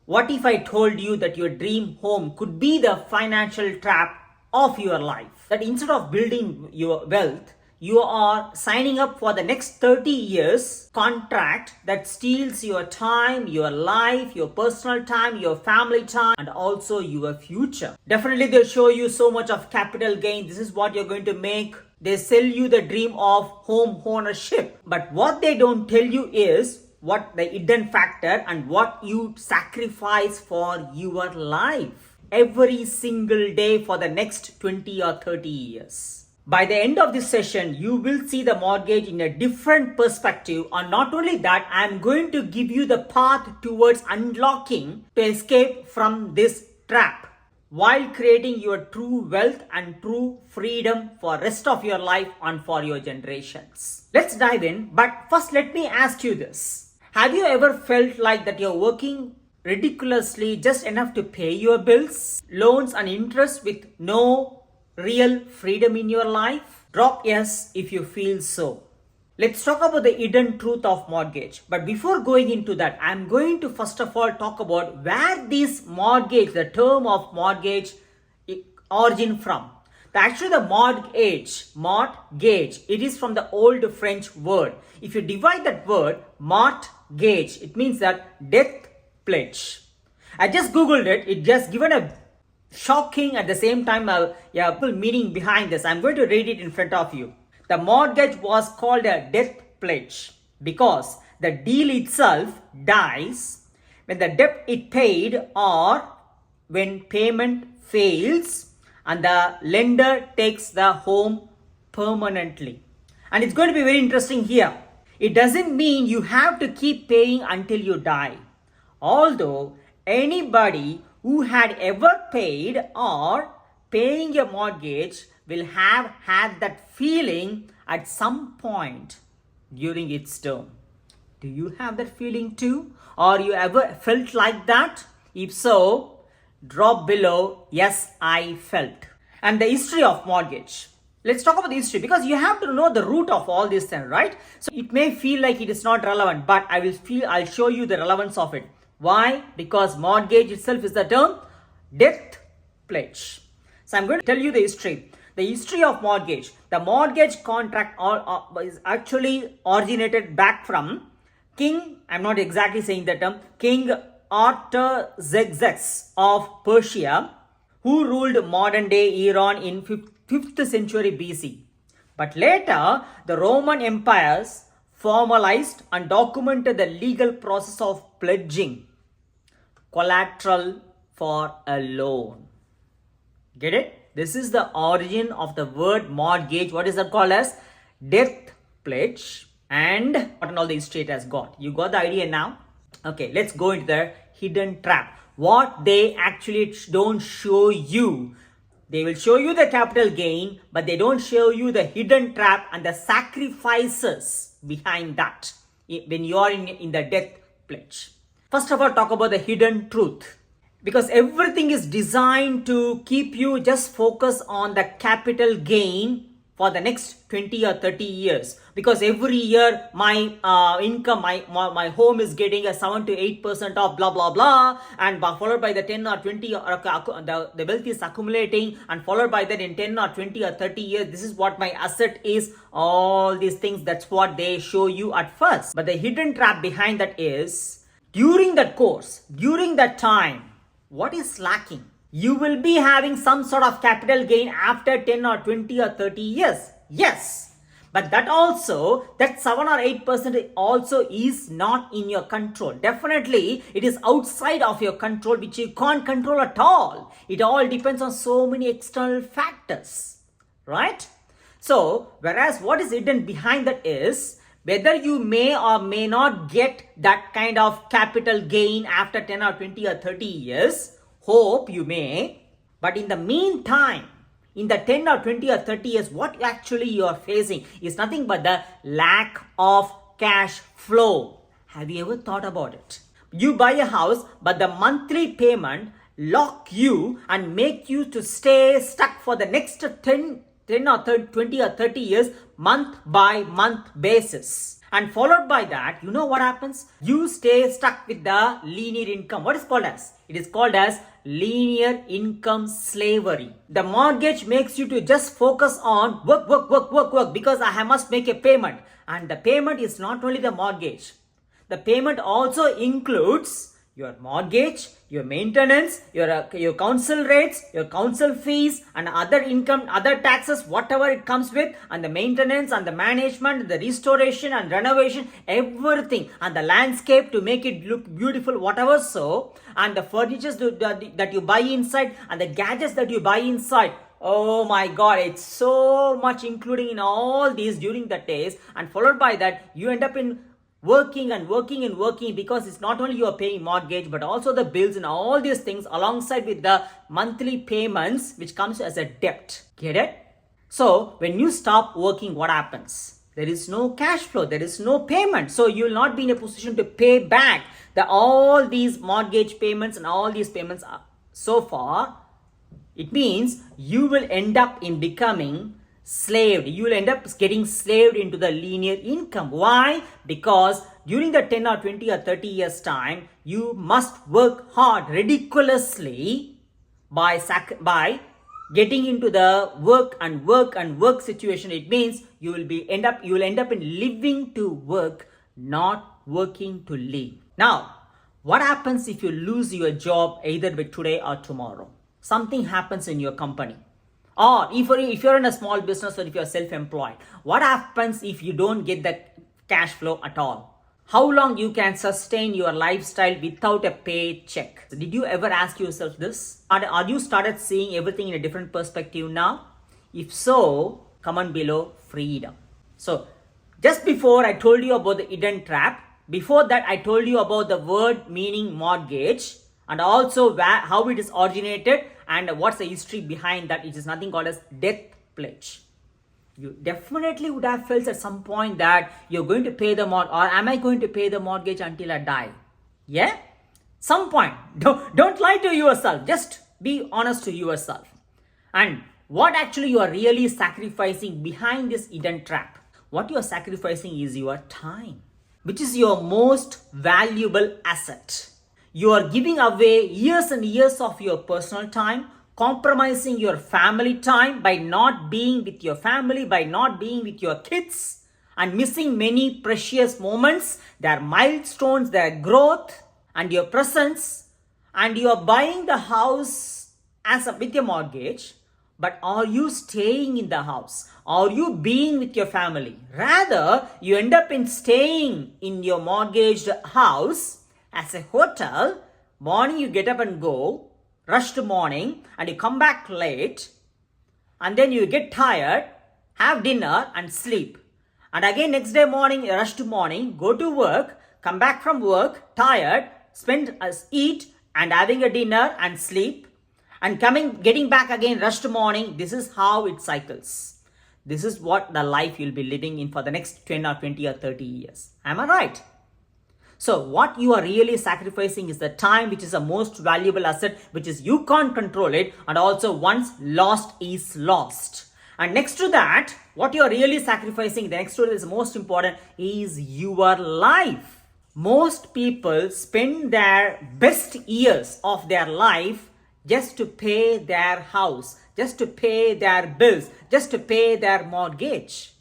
What if I told you that your dream home could be the financial trap of your life? That instead of building your wealth, you are signing up for the next 30 years contract that steals your time, your life, your personal time, your family time, and also your future. Definitely they'll show you so much of capital gain. This is what you're going to make. They sell you the dream of home ownership. But what they don't tell you is what the hidden factor and what you sacrifice for your life every single day for the next 20 or 30 years. By the end of this session, you will see the mortgage in a different perspective. And not only that, I am going to give you the path towards unlocking to escape from this trap while creating your true wealth and true freedom for rest of your life and for your generations. Let's dive in. But first, let me ask you this. Have you ever felt like that you're working ridiculously just enough to pay your bills, loans and interest with no real freedom in your life? Drop yes if you feel so. Let's talk about the hidden truth of mortgage. But before going into that, I'm going to first of all talk about where this mortgage, the term of mortgage, origin from. Actually, the mortgage, it is from the old French word. If you divide that word, mortgage, it means that death pledge. I just googled it. It just given a shocking at the same time meaning behind this. I'm going to read it in front of you. The mortgage was called a death pledge because the deal itself dies when the debt it paid or when payment fails and the lender takes the home permanently. And it's going to be very interesting here. It doesn't mean you have to keep paying until you die. Although anybody who had ever paid or paying a mortgage will have had that feeling at some point during its term. Do you have that feeling too? Or you ever felt like that? If so, drop below, yes, I felt. And the history of mortgage. Let's talk about the history because you have to know the root of all this thing, right? So it may feel like it is not relevant, but I'll show you the relevance of it. Why? Because mortgage itself is the term death pledge. So I'm going to tell you the history. The history of mortgage. The mortgage contract is actually originated back from King, I'm not exactly saying the term, King Artaxerxes of Persia, who ruled modern day Iran in 5th century BC. But later, the Roman empires formalized and documented the legal process of pledging collateral for a loan. Get it? This is the origin of the word mortgage. What is that called as? Death pledge. And what all the history it has got. You got the idea now? Okay, let's go into the hidden trap. What they actually don't show you. They will show you the capital gain, but they don't show you the hidden trap and the sacrifices behind that when you are in the death pledge. First of all, talk about the hidden truth. Because everything is designed to keep you just focus on the capital gain for the next 20 or 30 years. Because every year my income, my home is getting a 7 to 8% of blah blah blah, and followed by the 10 or 20 or the wealth is accumulating, and followed by that in 10 or 20 or 30 years, this is what my asset is. All these things, that's what they show you at first. But the hidden trap behind that is during that course, during that time, what is lacking? You will be having some sort of capital gain after 10 or 20 or 30 years. Yes. But that 7 or 8% also is not in your control. Definitely, it is outside of your control, which you can't control at all. It all depends on so many external factors. Right? So, whereas what is hidden behind that is whether you may or may not get that kind of capital gain after 10 or 20 or 30 years. Hope you may. But in the meantime, in the 10 or 20 or 30 years, what actually you are facing is nothing but the lack of cash flow. Have you ever thought about it? You buy a house, but the monthly payment lock you and make you to stay stuck for the next 10 or 20 or 30 years, month by month basis. And followed by that, you know what happens? You stay stuck with the linear income. What is called as? It is called as linear income slavery. The mortgage makes you to just focus on work because I must make a payment. And the payment is not only the mortgage. The payment also includes your mortgage, your maintenance, your council rates, your council fees, and other income, other taxes, whatever it comes with, and the maintenance and the management, the restoration and renovation, everything, and the landscape to make it look beautiful, whatever so, and the furniture that you buy inside, and the gadgets that you buy inside. Oh my God, it's so much including in all these during the days, and followed by that, you end up in working because it's not only you're paying mortgage but also the bills and all these things alongside with the monthly payments which comes as a debt. Get it? So when you stop working, what happens? There is no cash flow, there is no payment, so you will not be in a position to pay back all these mortgage payments and all these payments so far. It means you will end up in becoming slaved. You will end up getting slaved into the linear income. Why? Because during the 10 or 20 or 30 years time, you must work hard ridiculously by getting into the work situation. It means you will end up in living to work, not working to live. Now, what happens if you lose your job either by today or tomorrow? Something happens in your company. Or if you're in a small business or if you're self-employed, what happens if you don't get the cash flow at all? How long you can sustain your lifestyle without a paycheck? Did you ever ask yourself this? Are you started seeing everything in a different perspective now? If so, comment below freedom. So just before I told you about the hidden trap, before that I told you about the word meaning mortgage and also how it is originated and what's the history behind that. It is nothing called as death pledge. You definitely would have felt at some point that you're going to pay the mortgage, or am I going to pay the mortgage until I die? Yeah? Some point. Don't lie to yourself. Just be honest to yourself. And what actually you are really sacrificing behind this hidden trap? What you are sacrificing is your time, which is your most valuable asset. You are giving away years and years of your personal time, compromising your family time by not being with your family, by not being with your kids, and missing many precious moments, their milestones, their growth, and your presence. And you are buying the house with your mortgage, but are you staying in the house? Are you being with your family? Rather, you end up in staying in your mortgaged house as a hotel. Morning you get up and go, rushed morning, and you come back late, and then you get tired, have dinner and sleep. And again next day morning, rushed morning, go to work, come back from work, tired, eat and having a dinner and sleep, and getting back again, rushed morning. This is how it cycles. This is what the life you'll be living in for the next 10 or 20 or 30 years. Am I right? So what you are really sacrificing is the time, which is the most valuable asset, which is you can't control it, and also once lost is lost. And next to that, what you are really sacrificing, the next to it is most important, is your life. Most people spend their best years of their life just to pay their house, just to pay their bills, just to pay their mortgage.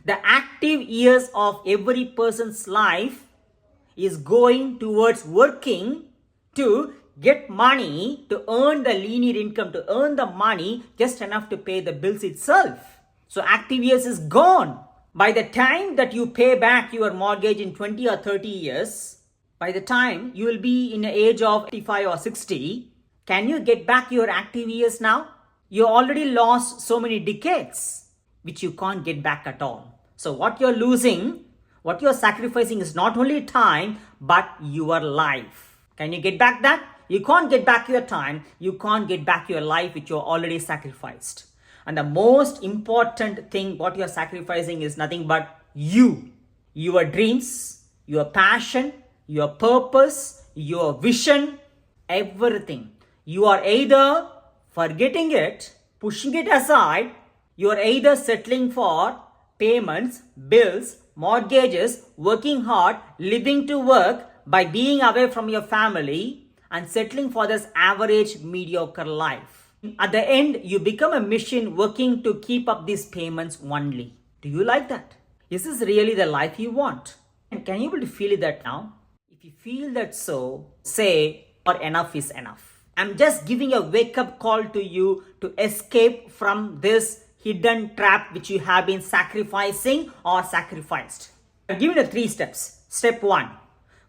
The active years of every person's life is going towards working to get money, to earn the linear income, to earn the money just enough to pay the bills itself. So active years is gone. By the time that you pay back your mortgage in 20 or 30 years, by the time you will be in the age of 55 or 60, can you get back your active years now? You already lost so many decades, which you can't get back at all. So what you're losing, what you're sacrificing is not only time, but your life. Can you get back that? You can't get back your time. You can't get back your life, which you're already sacrificed. And the most important thing, what you're sacrificing is nothing but you. Your dreams, your passion, your purpose, your vision, everything. You are either forgetting it, pushing it aside. You are either settling for payments, bills, mortgages, working hard, living to work by being away from your family and settling for this average mediocre life. At the end, you become a machine working to keep up these payments only. Do you like that? Is this really the life you want? And can you able to feel that now? If you feel that so, say, or enough is enough. I'm just giving a wake-up call to you to escape from this hidden trap which you have been sacrificing or sacrificed. I'm giving you 3 steps. Step 1.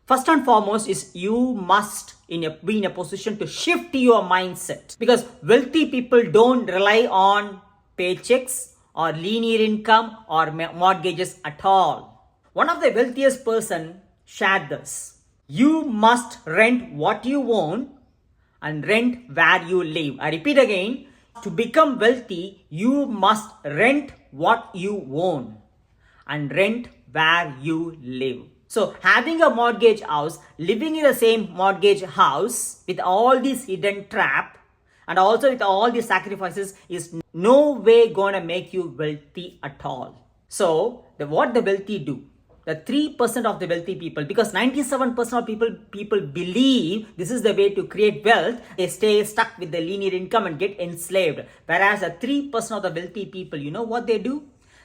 First and foremost is you must be in a position to shift your mindset. Because wealthy people don't rely on paychecks or linear income or mortgages at all. One of the wealthiest person shared this. You must rent what you own and rent where you live. I repeat again, to become wealthy, you must rent what you own and rent where you live. So having a mortgage house, living in the same mortgage house with all these hidden trap and also with all these sacrifices is no way gonna make you wealthy at all. So what the wealthy do? The 3% of the wealthy people, because 97% of people believe this is the way to create wealth, they stay stuck with the linear income and get enslaved. Whereas the 3% of the wealthy people, you know what they do?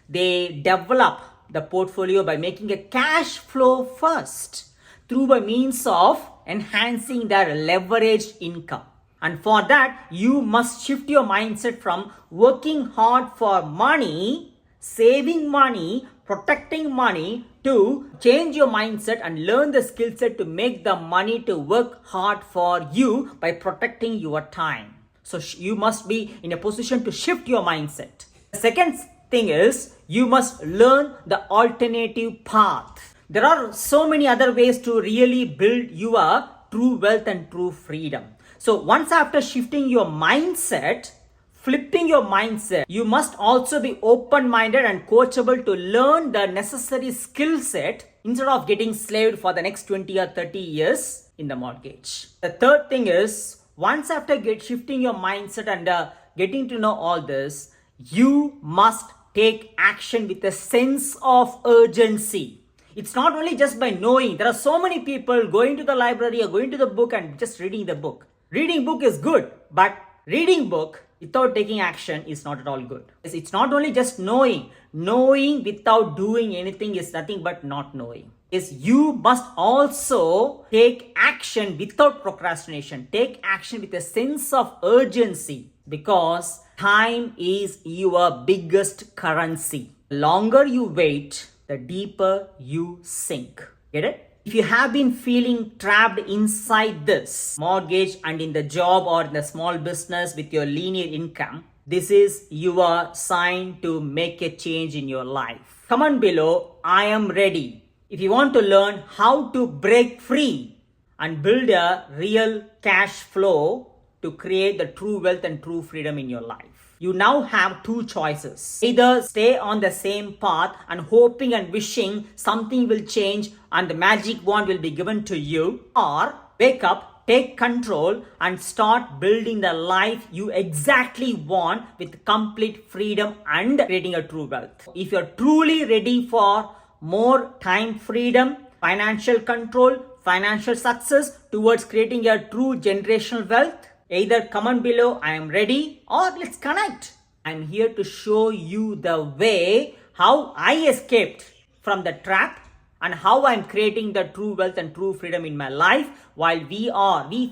They develop the portfolio by making a cash flow first through by means of enhancing their leveraged income. And for that, you must shift your mindset from working hard for money, saving money, protecting money, to change your mindset and learn the skill set to make the money to work hard for you by protecting your time. So you must be in a position to shift your mindset. The second thing is you must learn the alternative path. There are so many other ways to really build your true wealth and true freedom. So once after shifting your mindset, flipping your mindset, you must also be open-minded and coachable to learn the necessary skill set instead of getting slaved for the next 20 or 30 years in the mortgage. The third thing is, once after shifting your mindset and getting to know all this, you must take action with a sense of urgency. It's not only just by knowing. There are so many people going to the library or going to the book and just reading the book. Reading book is good, but reading book without taking action is not at all good. It's not only just knowing. Knowing without doing anything is nothing but not knowing. You must also take action without procrastination. Take action with a sense of urgency, because time is your biggest currency. The longer you wait, the deeper you sink. Get it? If you have been feeling trapped inside this mortgage and in the job or in the small business with your linear income, this is your sign to make a change in your life. Comment below, I am ready. If you want to learn how to break free and build a real cash flow to create the true wealth and true freedom in your life. You now have 2 choices. Either stay on the same path and hoping and wishing something will change and the magic wand will be given to you, or wake up, take control and start building the life you exactly want with complete freedom and creating a true wealth. If you're truly ready for more time freedom, financial control, financial success towards creating a true generational wealth, either comment below, I am ready, or let's connect. I'm here to show you the way how I escaped from the trap and how I'm creating the true wealth and true freedom in my life, while we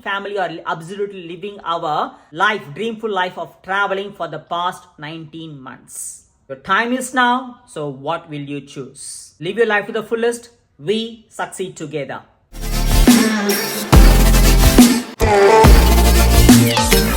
family are absolutely living our life, dreamful life of traveling for the past 19 months. Your time is now, so what will you choose? Live your life to the fullest. We succeed together. Yes.